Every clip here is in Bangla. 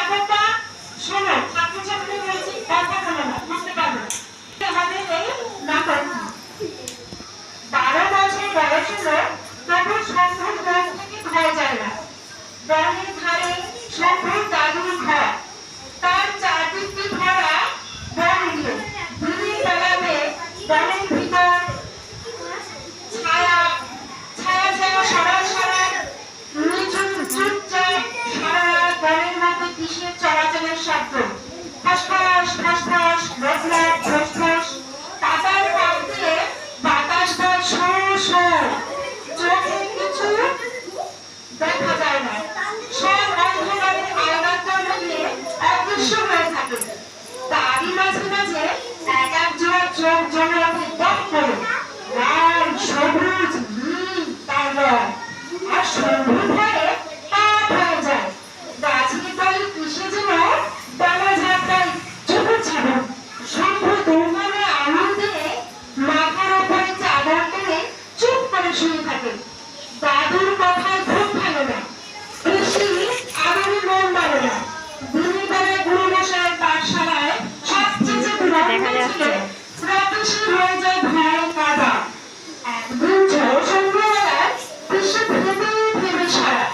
ব্যাপারটা শোনো, ছাত্রছাত্রী বলছি, কথা শোনো না, বুঝতে পারবে না। আমাদের এই নাটক 12 বছর বয়স হলো, তবু শম্ভুর গাছ থেকে ভয় যায় না। বনের ধারে শম্ভুর দাদুর ঘর, তার চারদিকটি ভরা বন দিয়ে। দিনের বেলাতে বনের ভিতর ছায়া ছায়া ছায়া সরাস সরাস নিঝুম চুপচাপ সারা রাত বনের মধ্যে কিসের চলাচলের শব্দ, ফসফস ফসফস রোজলাট ফসফস, পাতার ফাঁক দিয়ে বাতাস বয় শো শো, চোখে কিছু দেখা যায় না, সব অন্ধকারের আলোর মধ্যে অদৃশ্য হয়ে থাকে। তারই মাঝে মাঝে এক এক জোড়া চোখ জমে ওঠে দপ করে, লাল সবুজ নীল তার রং, আর শম্ভু ভয়ে পাপ হয়ে যায়। গাছের তলে কিসে যেন ডানা ঝাপটায় ঝুপুর ঝাপুর। শম্ভু দৌড়ে আঙুল দিয়ে মাথার উপরে চাদর টেনে চুপ করে শুয়ে থাকে। দাদুর কথায় খুব ভালো না, বেশি আদরে মন ভালো না। দিনের বেলায় গুরু মশাইয়ের পাঠশালায় সবচেয়ে প্রতিশীল হয়ে যায় ভয় কাদা। একদিন ঝড় সন্ধ্যাবেলায় বিশ্ব ভেবে ভেবে সারা।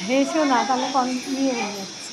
হেসো না, তাহলে কম নিয়ে যাচ্ছে।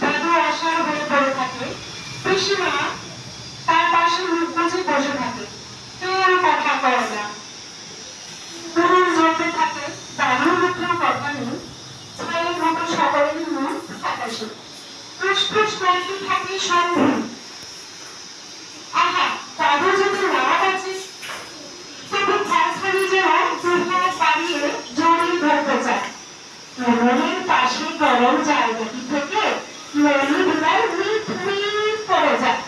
দাদু আশার হয়ে পড়ে থাকে, পিসিমা তার পাশে মুখ বুজে বসে থাকে, কেউ কথা কয় না। পুরুষ জমতে থাকে, দাদুর মুখেও কথা নেই, ছেলের মতো সকলেরই মুখ ফ্যাকাশে, ফুসফুস করতে থাকে সন্ধি। আহা, দাদু যদি না বাঁচে, তবু খালি যেন দুহাত বাড়িয়ে জড়িয়ে ধরতে চায়। মনের পাশে গরম জায়গাটি থেকে মনি বিড়াল মিট মিট করে যায়।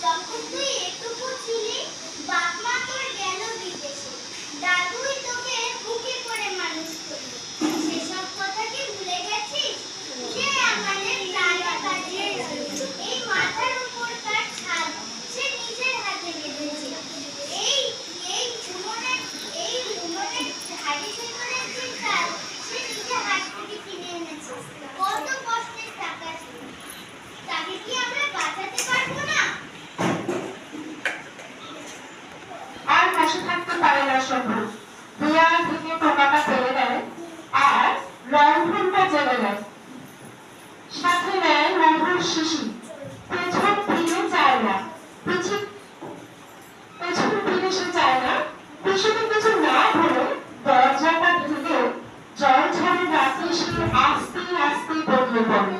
যখন তুই এটুকু ছিলি, বাপ মা তোর গেল বিদেশে, দাদুই তোকে বুকে করে মানুষ করলো। সেসব কথা কি ভুলে গেছিস? সে আমাদের প্রাণ বাঁচিয়েছে। এই মাথার উপরকার ছাদ সে নিজের হাতে বেঁধেছে। এই এই উনুনের ধারে করে চিন্তা সে নিজে হাত থেকে কিনে এনেছে। কত কষ্টের টাকা ছিল, তাকে কি আমরা বাঁচাতে পারবো না? আর বসে থাকতে পারে না শম্ভু, দেয়াল থেকে টোকাটা ফেলে দেয় আর লণ্ঠনটা জ্বেলে দেয়। সাথে নেয় মধুর শিশি, পেছন ফিরে চায় না, পেছন ফিরে সে চায় না। পিছনে কিছু না বলে দরজাটা ঢুকে জল ঝড়ে রাতে সে আস্তে আস্তে বেরিয়ে পড়ে।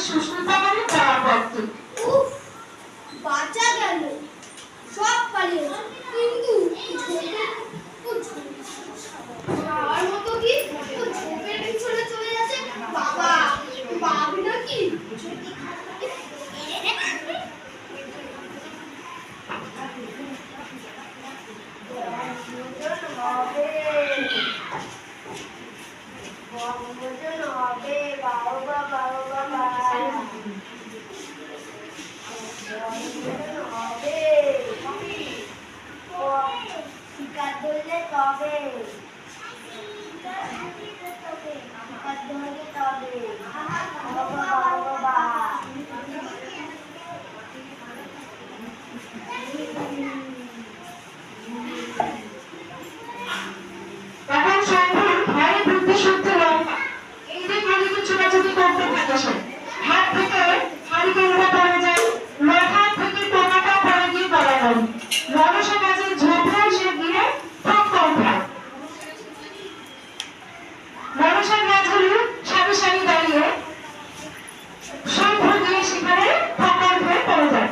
সুস্মিতা মানে পরাপত্তি। উফ, বাঁচা গেল। সব পালিয়ে কিন্তু আর মতো কি ও ঝোপের পিছনে চলে যাচ্ছে। বাবা ভাবি নাকি এখন শঙ্কর ভয়ে বুদ্ধি শুনতে লঙ্কা এইদিক ওদিকে ছোটাছুটি করতে থাকে সে। হাত থেকে হারিকেনটা পড়ে যায়, মাথা থেকে টোকাটা পড়ে গিয়ে পড়ে গেল। মনসা গাছের ঝোপে সে গিয়ে ঠক্কর খায়। মনসার গাছগুলি সারি সারি দাঁড়িয়ে শঙ্কর গিয়ে সেখানে ঠক্কর খেয়ে পড়ে যায়।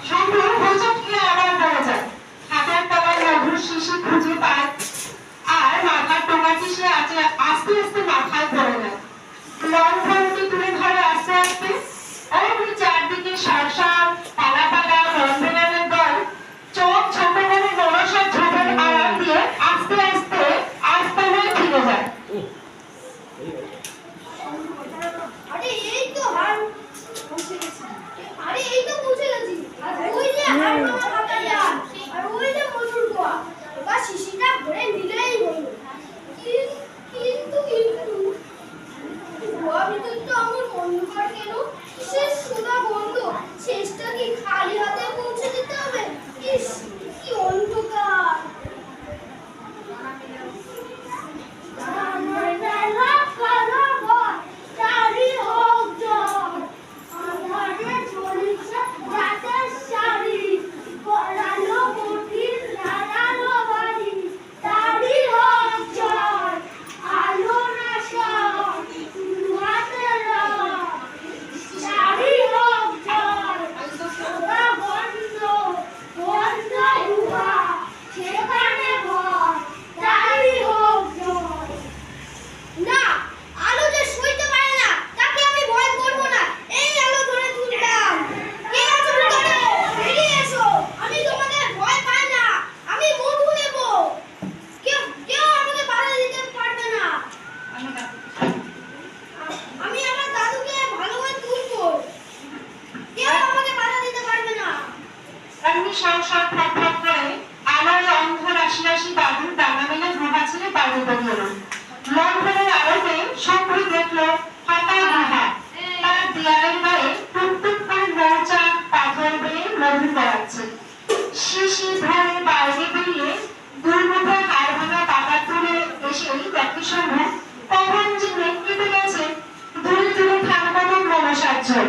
শঙ্কর হোঁচট খেয়ে আবার পড়ে যায়। হাতের তলায় মধুর শিশি খুঁজে পায় আর মাথার টোকাটি সে আস্তে আস্তে মাথায় পড়ে যায়। লণ্ঠনটি তুলে ধরে আস্তে আস্তে। অমনি চারদিকে শাঁসা পালা পালা রন্ধনের দল চোখ ছোট করে মনসার ঝোপের আড়াল দিয়ে আস্তে আস্তে আস্তানায় ফিরে যায়। আরে এই তো হার পৌঁছে গেছি। আরে এই তো পৌঁছে গেছি। আর ওই যে হার মামা কাকাইয়া আর ওই যে মজুর গোয়া। এবার শিশিটা ভরে নিলেই হলো। কিন্তু গোয়া ভিতর তো আমার অন্ধকার কেন? কিসের সোনা গন্ধ? শেষটা কি খালি হাতে পৌঁছে দিতে হবে? ইস, কি অন্ধকার। না, আলো যে সইতে পারে না তাকে আমি ভয় করব না। এই আলো ধরে তুললাম। কে আছো ভিতরে? বেরিয়ে এসো। আমি তোমাদের ভয় পাই না। আমি মধু নেব। কেউ আমাকে বাধা দিতে পারবে না। আমি আমার দাদুকে ভালো করে তুলবো। কেউ আমাকে বাধা দিতে পারবে না। এমনি সংসার ফটফট করে আলোয় অন্ধ রাশি রাশি বাদুর ডানা মেলে গুহা ছেড়ে বাইরে বেরিয়ে এলো। লণ্ঠনের আলোতে শঙ্কর দেখলো ফাঁকা গুহা। তার দেয়ালের গায়ে টুকটুক করে মৌচাক পাথর বেয়ে মধু পড়াচ্ছে। শিশি ধরে বাইরে বেরিয়ে দুর্মুখে হাড় ভাঙা পাতা তুলে এসেই দেখে সম্ভব কখন যে মেঘ কেটে গেছে। দূরে দূরে থাকবার মনসার ঝোপ।